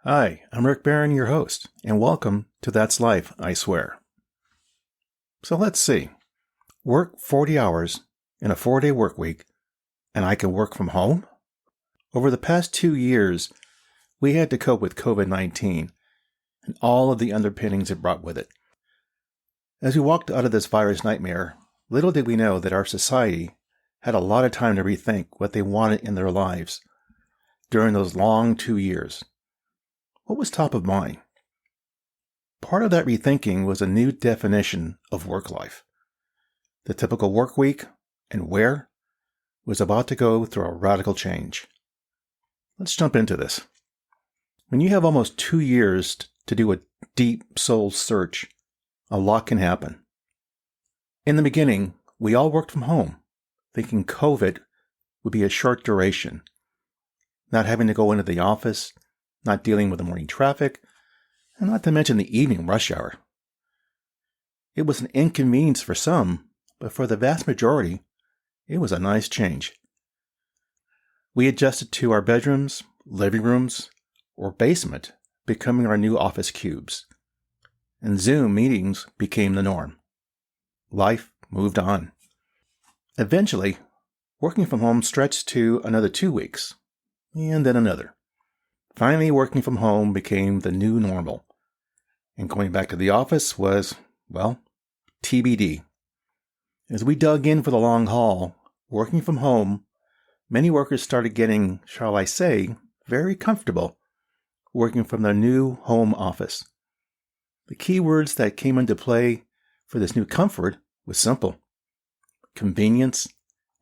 Hi, I'm Rick Barron, your host, and welcome to That's Life, I Swear. So let's see. Work 40 hours in a 4-day work week, and I can work from home? Over the past 2 years, we had to cope with COVID-19 and all of the underpinnings it brought with it. As we walked out of this virus nightmare, little did we know that our society had a lot of time to rethink what they wanted in their lives during those long 2 years. What was top of mind? Part of that rethinking was a new definition of work life. The typical work week and where was about to go through a radical change. Let's jump into this. When you have almost 2 years to do a deep soul search, a lot can happen. In the beginning, we all worked from home, thinking COVID would be a short duration, not having to go into the office, not dealing with the morning traffic, and not to mention the evening rush hour. It was an inconvenience for some, but for the vast majority, it was a nice change. We adjusted to our bedrooms, living rooms, or basement becoming our new office cubes, and Zoom meetings became the norm. Life moved on. Eventually, working from home stretched to another 2 weeks, and then another. Finally, working from home became the new normal, and going back to the office was, well, TBD. As we dug in for the long haul, working from home, many workers started getting, shall I say, very comfortable working from their new home office. The key words that came into play for this new comfort was simple: convenience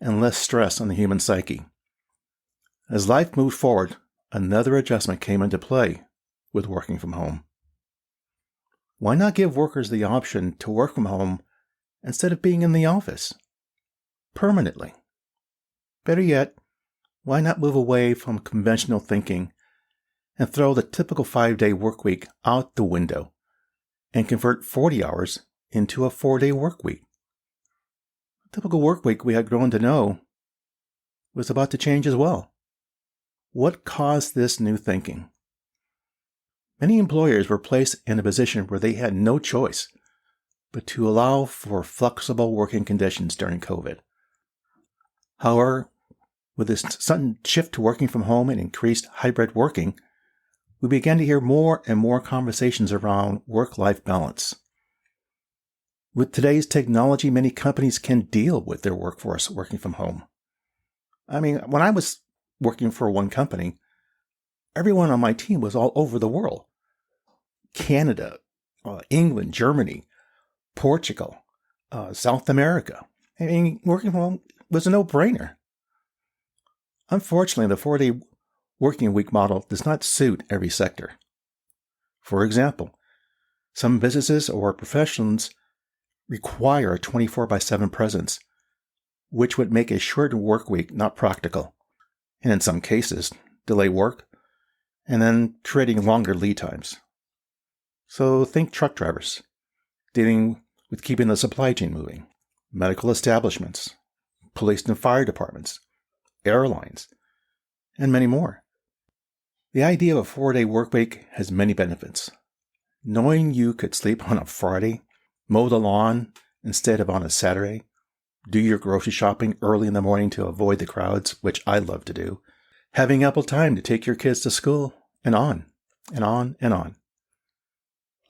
and less stress on the human psyche. As life moved forward, another adjustment came into play with working from home. Why not give workers the option to work from home instead of being in the office permanently? Better yet, why not move away from conventional thinking and throw the typical 5-day work week out the window and convert 40 hours into a 4-day work week? The typical work week we had grown to know was about to change as well. What caused this new thinking? Many employers were placed in a position where they had no choice but to allow for flexible working conditions during COVID. However, with this sudden shift to working from home and increased hybrid working, we began to hear more and more conversations around work-life balance. With today's technology, many companies can deal with their workforce working from home. When I was working for one company, everyone on my team was all over the world. Canada, England, Germany, Portugal, South America. Working from home was a no-brainer. Unfortunately, the 4-day working week model does not suit every sector. For example, some businesses or professions require a 24/7 presence, which would make a shortened work week not practical, and in some cases, delay work, and then creating longer lead times. So think truck drivers, dealing with keeping the supply chain moving, medical establishments, police and fire departments, airlines, and many more. The idea of a 4-day work week has many benefits. Knowing you could sleep on a Friday, mow the lawn instead of on a Saturday, do your grocery shopping early in the morning to avoid the crowds, which I love to do, having ample time to take your kids to school, and on, and on, and on.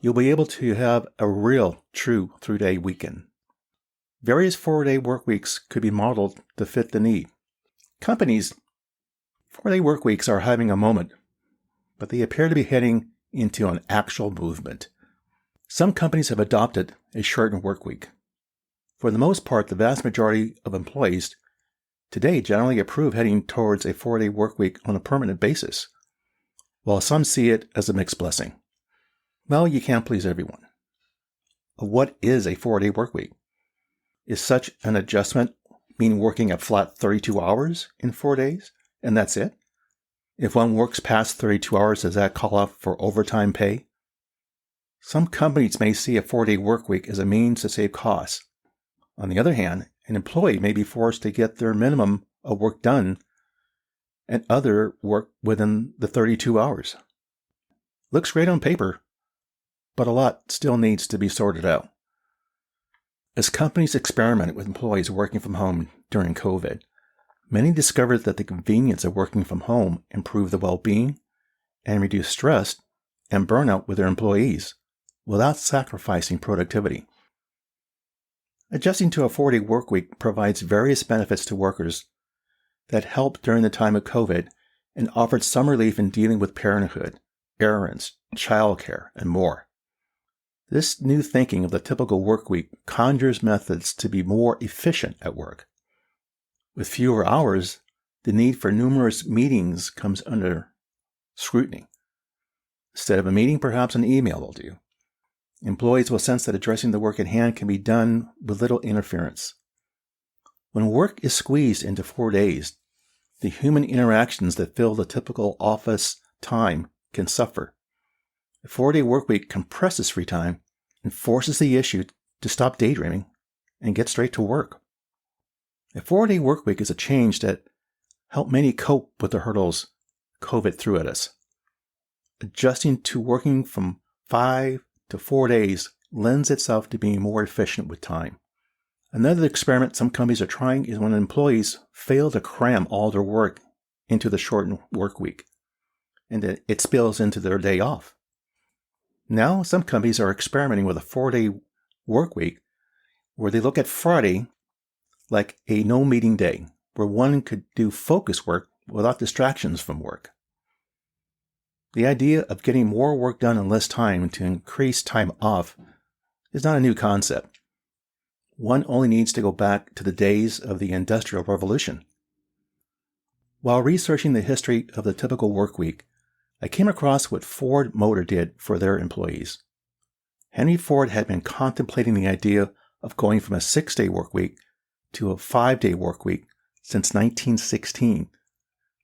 You'll be able to have a real, true 3-day weekend. Various 4-day work weeks could be modeled to fit the need. Companies, 4-day work weeks are having a moment, but they appear to be heading into an actual movement. Some companies have adopted a shortened work week. For the most part, the vast majority of employees today generally approve heading towards a 4-day work week on a permanent basis, while some see it as a mixed blessing. Well, you can't please everyone. What is a 4-day work week? Is such an adjustment mean working a flat 32 hours in 4 days, and that's it? If one works past 32 hours, does that call out for overtime pay? Some companies may see a 4-day work week as a means to save costs. On the other hand, an employee may be forced to get their minimum of work done and other work within the 32 hours. Looks great on paper, but a lot still needs to be sorted out. As companies experimented with employees working from home during COVID, many discovered that the convenience of working from home improved the well-being and reduced stress and burnout with their employees without sacrificing productivity. Adjusting to a 4-day workweek provides various benefits to workers that helped during the time of COVID and offered some relief in dealing with parenthood, errands, childcare, and more. This new thinking of the typical workweek conjures methods to be more efficient at work. With fewer hours, the need for numerous meetings comes under scrutiny. Instead of a meeting, perhaps an email will do. Employees will sense that addressing the work at hand can be done with little interference. When work is squeezed into 4 days, the human interactions that fill the typical office time can suffer. A 4-day workweek compresses free time and forces the issue to stop daydreaming and get straight to work. A 4-day workweek is a change that helped many cope with the hurdles COVID threw at us. Adjusting to working from 5 to 4 days lends itself to being more efficient with time. Another experiment some companies are trying is when employees fail to cram all their work into the shortened work week, and it spills into their day off. Now, some companies are experimenting with a 4-day work week where they look at Friday like a no-meeting day, where one could do focus work without distractions from work. The idea of getting more work done in less time to increase time off is not a new concept. One only needs to go back to the days of the Industrial Revolution. While researching the history of the typical work week, I came across what Ford Motor did for their employees. Henry Ford had been contemplating the idea of going from a 6-day work week to a 5-day work week since 1916,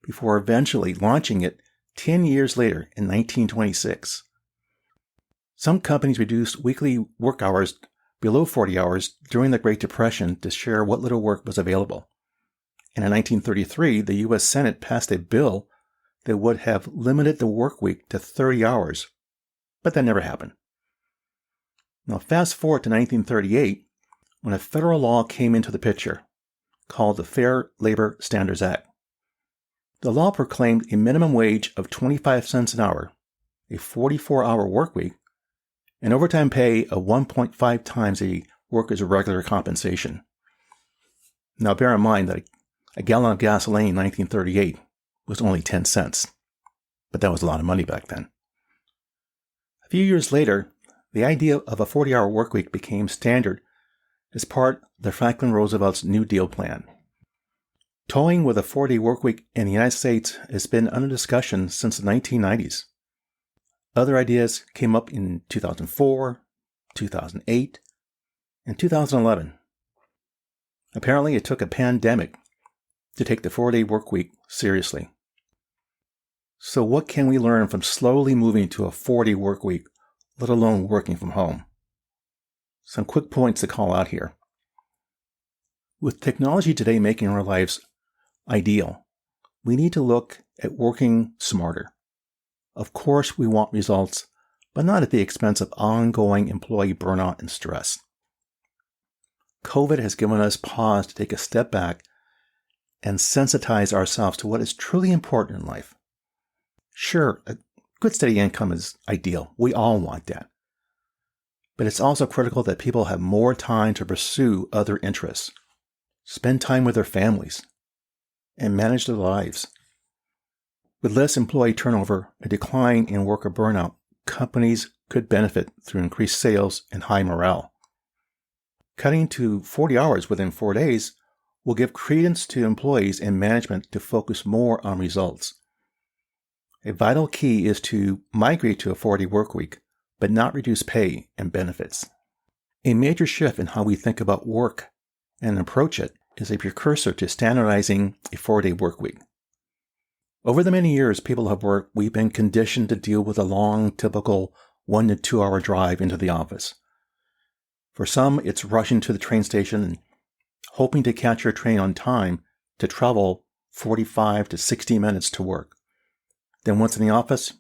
before eventually launching it 10 years later in 1926. Some companies reduced weekly work hours below 40 hours during the Great Depression to share what little work was available. And in 1933, the U.S. Senate passed a bill that would have limited the work week to 30 hours, but that never happened. Now, fast forward to 1938, when a federal law came into the picture called the Fair Labor Standards Act. The law proclaimed a minimum wage of 25 cents an hour, a 44-hour work week, and overtime pay of 1.5 times a worker's regular compensation. Now, bear in mind that a gallon of gasoline in 1938 was only 10 cents, but that was a lot of money back then. A few years later, the idea of a 40-hour work week became standard as part of the Franklin Roosevelt's New Deal plan. Toying with a 4-day workweek in the United States has been under discussion since the 1990s. Other ideas came up in 2004, 2008, and 2011. Apparently, it took a pandemic to take the 4-day workweek seriously. So what can we learn from slowly moving to a 4-day workweek, let alone working from home? Some quick points to call out here. With technology today making our lives ideal, we need to look at working smarter. Of course, we want results, but not at the expense of ongoing employee burnout and stress. COVID has given us pause to take a step back and sensitize ourselves to what is truly important in life. Sure, a good steady income is ideal. We all want that. But it's also critical that people have more time to pursue other interests, spend time with their families, and manage their lives. With less employee turnover, a decline in worker burnout, companies could benefit through increased sales and high morale. Cutting to 40 hours within 4 days will give credence to employees and management to focus more on results. A vital key is to migrate to a 4-day workweek, but not reduce pay and benefits. A major shift in how we think about work and approach it is a precursor to standardizing a 4-day workweek. Over the many years people have worked, we've been conditioned to deal with a long, typical 1 to 2 hour drive into the office. For some, it's rushing to the train station and hoping to catch your train on time to travel 45 to 60 minutes to work. Then once in the office,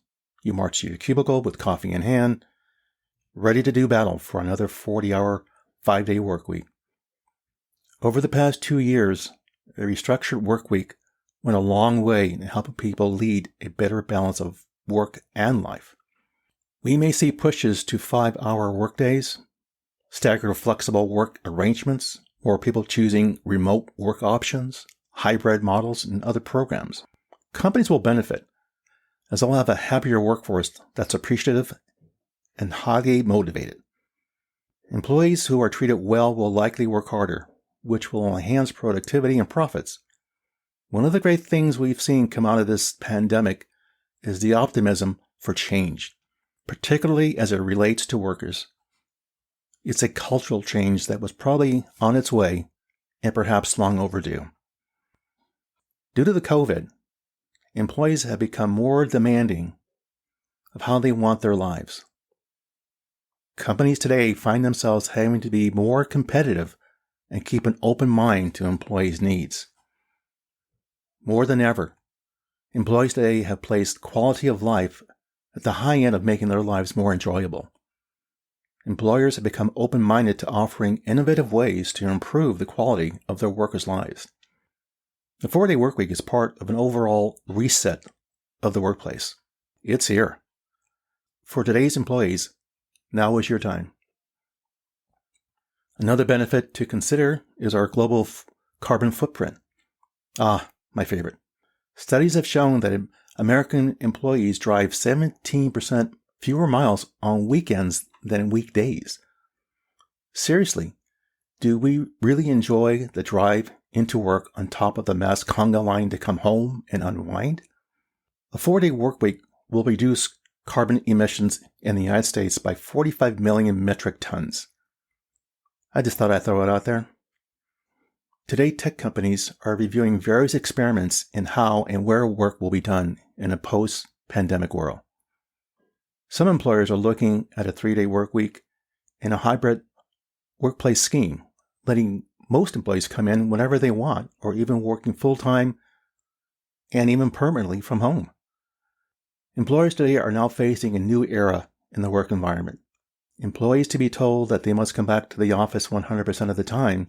You march to your cubicle with coffee in hand, ready to do battle for another 40-hour, 5-day work week. Over the past 2 years, a restructured work week went a long way in helping people lead a better balance of work and life. We may see pushes to 5-hour workdays, staggered flexible work arrangements, or people choosing remote work options, hybrid models, and other programs. Companies will benefit, as they'll have a happier workforce that's appreciative and highly motivated. Employees who are treated well will likely work harder, which will enhance productivity and profits. One of the great things we've seen come out of this pandemic is the optimism for change, particularly as it relates to workers. It's a cultural change that was probably on its way and perhaps long overdue. Due to the COVID, employees have become more demanding of how they want their lives. Companies today find themselves having to be more competitive and keep an open mind to employees' needs. More than ever, employees today have placed quality of life at the high end of making their lives more enjoyable. Employers have become open-minded to offering innovative ways to improve the quality of their workers' lives. The 4-day workweek is part of an overall reset of the workplace. It's here. For today's employees, now is your time. Another benefit to consider is our global carbon footprint. My favorite. Studies have shown that American employees drive 17% fewer miles on weekends than weekdays. Seriously, do we really enjoy the drive into work on top of the mass conga line to come home and unwind? A 4-day workweek will reduce carbon emissions in the United States by 45 million metric tons. I just thought I'd throw it out there. Today, tech companies are reviewing various experiments in how and where work will be done in a post-pandemic world. Some employers are looking at a 3-day work week and a hybrid workplace scheme, letting most employees come in whenever they want, or even working full-time and even permanently from home. Employers today are now facing a new era in the work environment. Employees to be told that they must come back to the office 100% of the time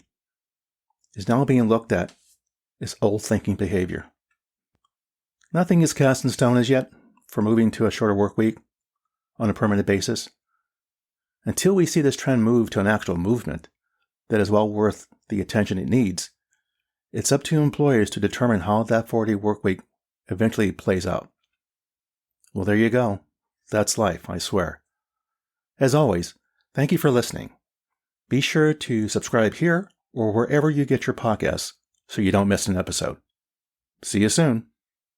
is now being looked at as old thinking behavior. Nothing is cast in stone as yet for moving to a shorter work week on a permanent basis. Until we see this trend move to an actual movement that is well worth the attention it needs, it's up to employers to determine how that 4-day work week eventually plays out. Well, there you go. That's life, I swear. As always, thank you for listening. Be sure to subscribe here or wherever you get your podcasts so you don't miss an episode. See you soon.